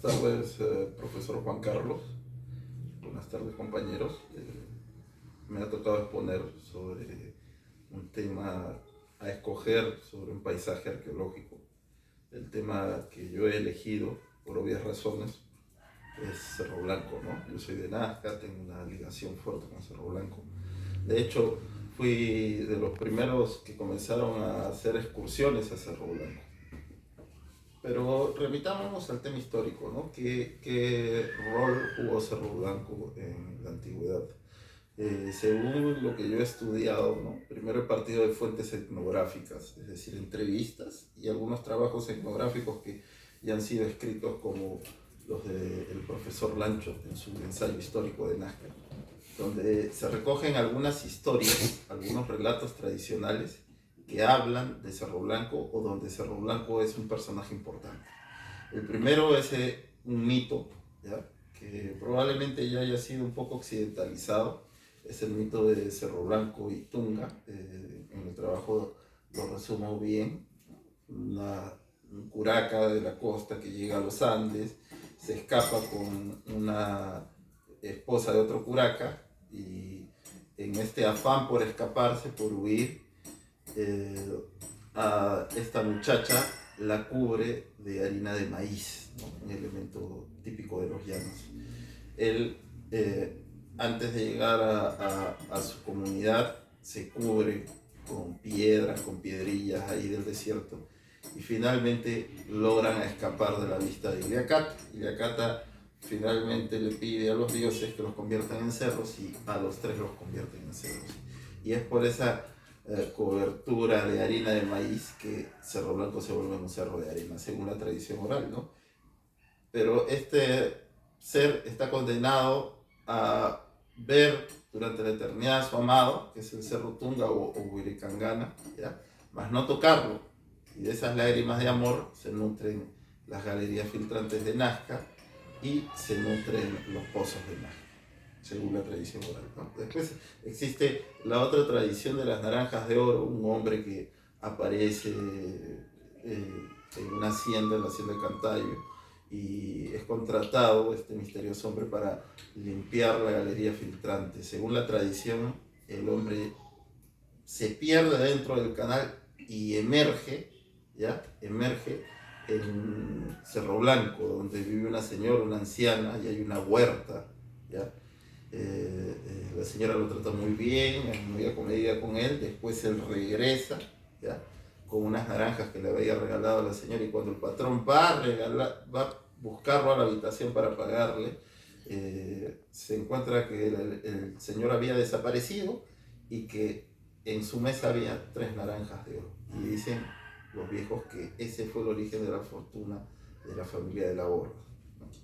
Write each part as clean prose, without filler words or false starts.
Buenas tardes, profesor Juan Carlos. Buenas tardes, compañeros. Me ha tocado exponer sobre un tema a escoger, sobre un paisaje arqueológico. El tema que yo he elegido, por obvias razones, es Cerro Blanco, ¿no? Yo soy de Nazca, tengo una ligación fuerte con Cerro Blanco. De hecho, fui de los primeros que comenzaron a hacer excursiones a Cerro Blanco. Pero remitámonos al tema histórico, ¿no? ¿Qué rol jugó Cerro Blanco en la antigüedad? Según lo que yo he estudiado, ¿no? Primero he partido de fuentes etnográficas, es decir, entrevistas y algunos trabajos etnográficos que ya han sido escritos como los del profesor Lancho en su ensayo histórico de Nazca, donde se recogen algunas historias, algunos relatos tradicionales que hablan de Cerro Blanco o donde Cerro Blanco es un personaje importante. El primero es un mito, ¿ya? Que probablemente ya haya sido un poco occidentalizado, es el mito de Cerro Blanco y Tunga. En el trabajo lo resumo bien. Un curaca de la costa que llega a los Andes, se escapa con una esposa de otro curaca y en este afán por escaparse, por huir, eh, a esta muchacha la cubre de harina de maíz, ¿no? Un elemento típico de los llanos. Él, antes de llegar a su comunidad, se cubre con piedras, con piedrillas ahí del desierto y finalmente logran escapar de la vista de Iliacata. Iliacata finalmente le pide a los dioses que los conviertan en cerros y a los tres los convierten en cerros. Y es por esa cobertura de harina de maíz que Cerro Blanco se vuelve un cerro de arena, según la tradición oral, ¿no? Pero este ser está condenado a ver durante la eternidad a su amado, que es el Cerro Tunga o Wirikangana, ¿ya? Más no tocarlo. Y de esas lágrimas de amor se nutren las galerías filtrantes de Nazca y se nutren los pozos de Nazca, según la tradición oral, ¿no? Después existe la otra tradición de las naranjas de oro, un hombre que aparece en una hacienda, en la hacienda de Cantayo, y es contratado este misterioso hombre para limpiar la galería filtrante. Según la tradición, el hombre se pierde dentro del canal y emerge, ¿ya? Emerge en Cerro Blanco, donde vive una señora, una anciana, y hay una huerta, ¿ya? La señora lo trata muy bien, es muy acomedida con él, después él regresa, ¿ya? Con unas naranjas que le había regalado a la señora, y cuando el patrón va a buscarlo a la habitación para pagarle, se encuentra que el señor había desaparecido y que en su mesa había 3 naranjas de oro. Y dicen los viejos que ese fue el origen de la fortuna de la familia de la Borda.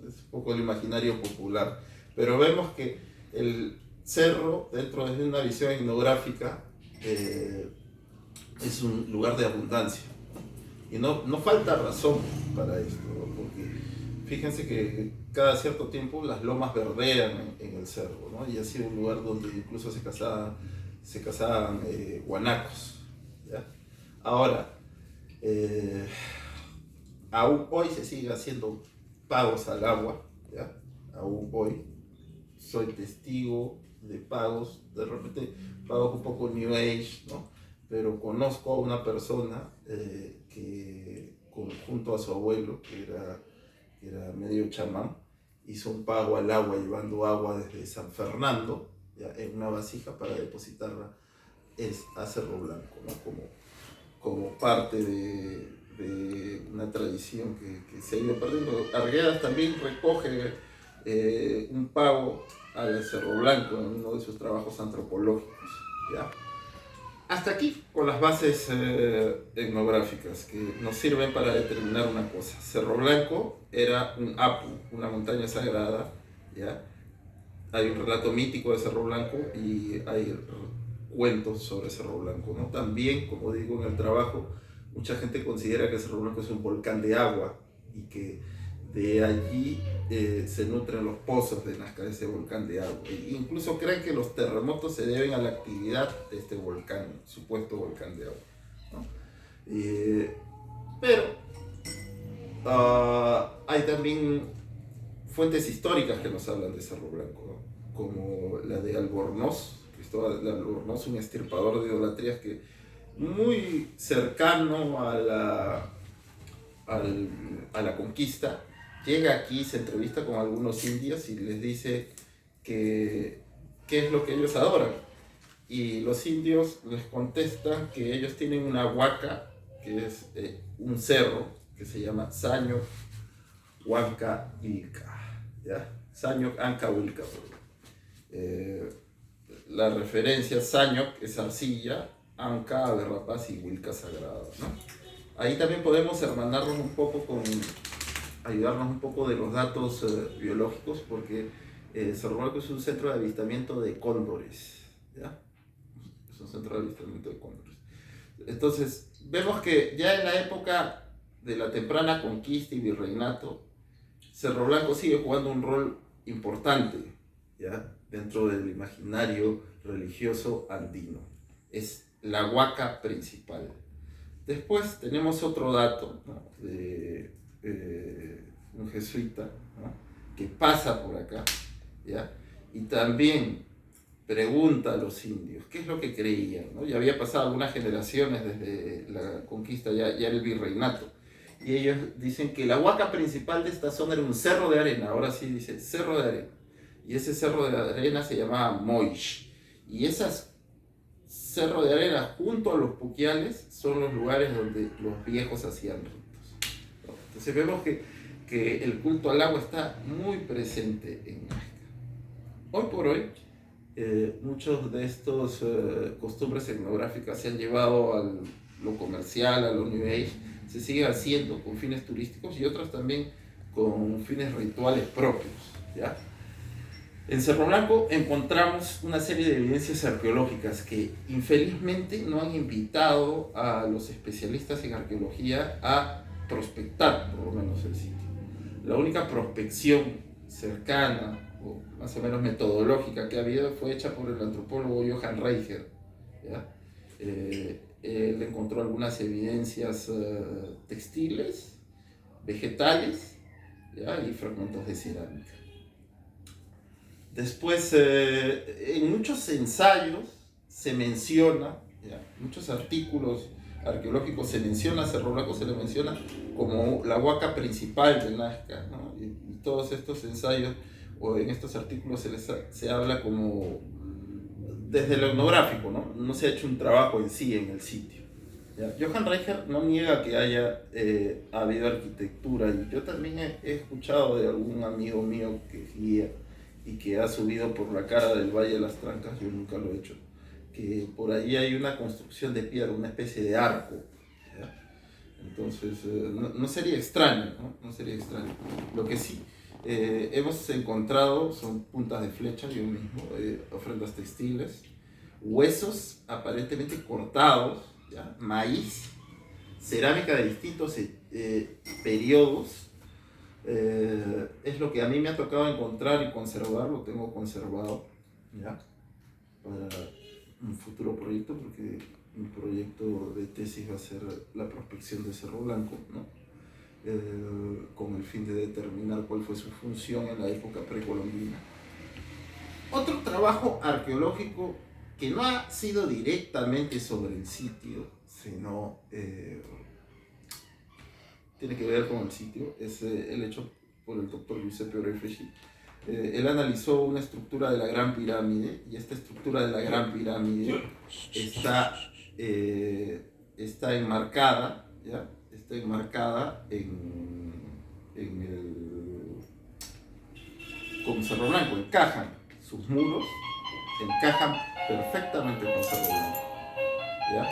Es un poco el imaginario popular, pero vemos que el cerro, dentro de una visión etnográfica, es un lugar de abundancia. Y no falta razón para esto, ¿no? Porque fíjense que cada cierto tiempo las lomas verdean en el cerro, ¿no? Y ha sido un lugar donde incluso se cazaban guanacos, ¿ya? Ahora, eh, aún hoy se sigue haciendo pagos al agua, ¿ya? Aún hoy soy testigo de pagos, de repente pagos un poco New Age, ¿no? Pero conozco a una persona que junto a su abuelo, que era medio chamán, hizo un pago al agua llevando agua desde San Fernando, ¿ya? En una vasija para depositarla a Cerro Blanco, ¿no? Como parte de una tradición que se ha ido perdiendo. Arguedas también recoge un pago al Cerro Blanco en uno de sus trabajos antropológicos, ¿ya? Hasta aquí con las bases etnográficas que nos sirven para determinar una cosa. Cerro Blanco era un apu, una montaña sagrada, ¿ya? Hay un relato mítico de Cerro Blanco y hay cuentos sobre Cerro Blanco, ¿no? También, como digo en el trabajo, mucha gente considera que Cerro Blanco es un volcán de agua y que de allí se nutren los pozos de Nazca, de ese volcán de agua. E incluso creen que los terremotos se deben a la actividad de este volcán, supuesto volcán de agua, ¿no? Pero hay también fuentes históricas que nos hablan de Cerro Blanco, ¿no? Como la de Albornoz, Cristóbal de Albornoz, un extirpador de idolatrías que muy cercano a la conquista, llega aquí, se entrevista con algunos indios y les dice que qué es lo que ellos adoran. Y los indios les contestan que ellos tienen una huaca, que es un cerro que se llama Saño Huanca Ilca, ¿ya? Saño Anca Ilca. La referencia Saño es arcilla, Anca ave rapaz y Wilca sagrada, ¿no? Ahí también podemos hermanarnos un poco ayudarnos un poco de los datos biológicos, porque Cerro Blanco es un centro de avistamiento de cóndores, ¿ya? Es un centro de avistamiento de cóndores. Entonces, vemos que ya en la época de la temprana conquista y virreinato, Cerro Blanco sigue jugando un rol importante, ¿ya? Dentro del imaginario religioso andino. Es la huaca principal. Después tenemos otro dato, ¿no? De un jesuita, ¿no? Que pasa por acá, ¿ya? Y también pregunta a los indios qué es lo que creían, ¿no? Ya había pasado algunas generaciones desde la conquista, ya el virreinato, y ellos dicen que la huaca principal de esta zona era un cerro de arena. Ahora sí dice cerro de arena, y ese cerro de arena se llamaba Moix, y esas cerro de arena junto a los puquiales son los lugares donde los viejos hacían ritos, ¿no? Entonces vemos que el culto al agua está muy presente en Nazca. Hoy por hoy, muchos de estos costumbres etnográficas se han llevado a lo comercial, a lo New Age, se siguen haciendo con fines turísticos y otras también con fines rituales propios, ¿ya? En Cerro Blanco encontramos una serie de evidencias arqueológicas que infelizmente no han invitado a los especialistas en arqueología a prospectar, por lo menos, el sitio. La única prospección cercana o más o menos metodológica que ha habido fue hecha por el antropólogo Johann Reicher, ¿ya? Él encontró algunas evidencias textiles, vegetales, ¿ya? Y fragmentos de cerámica. Después, en muchos ensayos se menciona, ¿ya? Muchos artículos arqueológicos se menciona, Cerro Blanco se le menciona como la huaca principal de Nazca, ¿no? Y todos estos ensayos o en estos artículos se habla como desde lo etnográfico, ¿no? No se ha hecho un trabajo en sí en el sitio, ¿ya? Johann Reicher no niega que haya habido arquitectura, y yo también he escuchado de algún amigo mío que es guía y que ha subido por la cara del Valle de las Trancas, yo nunca lo he hecho, que por ahí hay una construcción de piedra, una especie de arco, ¿ya? Entonces, no sería extraño, ¿no? No sería extraño. Lo que sí hemos encontrado son puntas de flecha, yo mismo, ofrendas textiles, huesos aparentemente cortados, ¿ya? Maíz, cerámica de distintos periodos. Es lo que a mí me ha tocado encontrar y conservar, lo tengo conservado, ¿ya? Para un futuro proyecto, porque mi proyecto de tesis va a ser la prospección de Cerro Blanco, ¿no? Con el fin de determinar cuál fue su función en la época precolombina. Otro trabajo arqueológico que no ha sido directamente sobre el sitio, sino tiene que ver con el sitio, es el hecho por el doctor Giuseppe Orefici. Él analizó una estructura de la Gran Pirámide, y esta estructura de la Gran Pirámide está enmarcada, ¿ya? Está enmarcada con Cerro Blanco, encajan sus muros, encajan perfectamente con Cerro Blanco, ¿ya?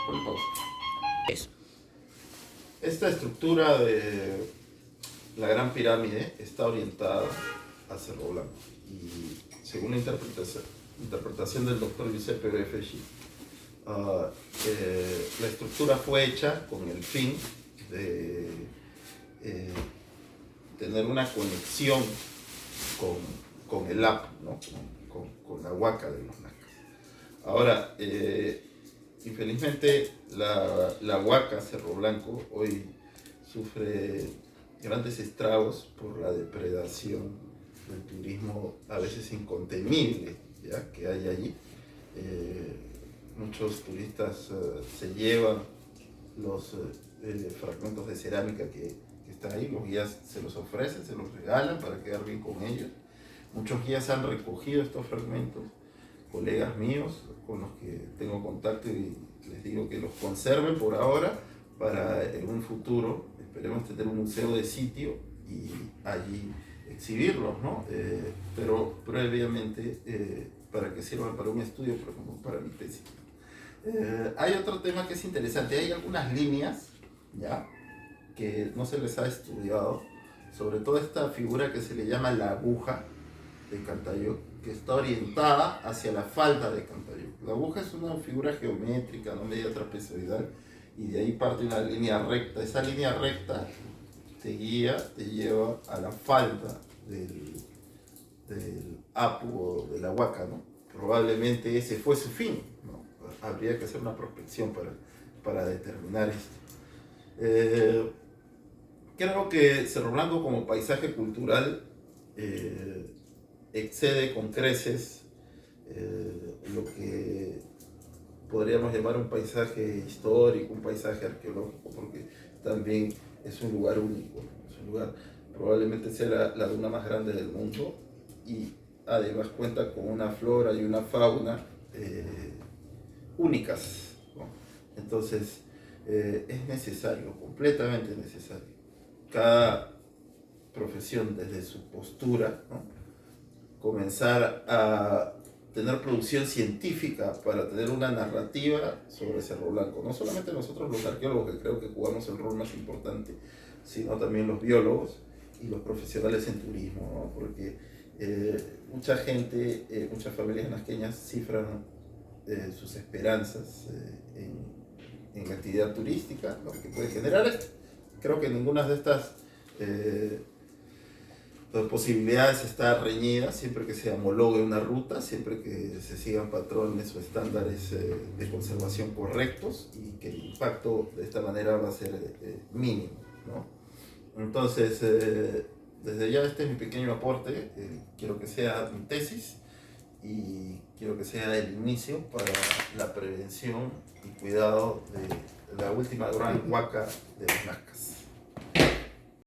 Por pausa. Eso. Esta estructura de la Gran Pirámide está orientada a Cerro Blanco, y según la interpretación del doctor Giuseppe Orefici, la estructura fue hecha con el fin de tener una conexión con el Apu, ¿no? con la huaca de los Nacas. Ahora, infelizmente la huaca Cerro Blanco hoy sufre grandes estragos por la depredación del turismo a veces incontenible, ¿ya?, que hay allí. Muchos turistas se llevan los fragmentos de cerámica que están ahí, los guías se los ofrecen, se los regalan para quedar bien con ellos. Muchos guías han recogido estos fragmentos, colegas míos con los que tengo contacto, y les digo que los conserven por ahora para en un futuro, esperemos tener un museo de sitio y allí exhibirlos, ¿no? Pero previamente para que sirvan para un estudio, por ejemplo, para mi tesis. Hay otro tema que es interesante, hay algunas líneas, ¿ya?, que no se les ha estudiado, sobre todo esta figura que se le llama la aguja de Cantayoc, que está orientada hacia la falda de Cantayoc. La aguja es una figura geométrica, no media trapezoidal, y de ahí parte una línea recta. Esa línea recta te guía, te lleva a la falda del Apu o de la Huaca, ¿no? Probablemente ese fue su fin, ¿no? Habría que hacer una prospección para determinar esto. Creo que Cerro Blanco como paisaje cultural excede con creces lo que podríamos llamar un paisaje histórico, un paisaje arqueológico, porque también es un lugar único, es un lugar, probablemente sea la duna más grande del mundo, y además cuenta con una flora y una fauna únicas, ¿no? Entonces es necesario, completamente necesario. Cada profesión desde su postura, ¿no?, comenzar a tener producción científica para tener una narrativa sobre Cerro Blanco. No solamente nosotros los arqueólogos, que creo que jugamos el rol más importante, sino también los biólogos y los profesionales en turismo, ¿no? Porque mucha gente, muchas familias nasqueñas cifran sus esperanzas en la actividad turística, lo que puede generar esto. Creo que ninguna de estas posibilidades está reñida, siempre que se homologue una ruta, siempre que se sigan patrones o estándares de conservación correctos, y que el impacto de esta manera va a ser mínimo, ¿no? Entonces, desde ya este es mi pequeño aporte, quiero que sea mi tesis y quiero que sea el inicio para la prevención y cuidado de la última gran huaca de los Nazcas.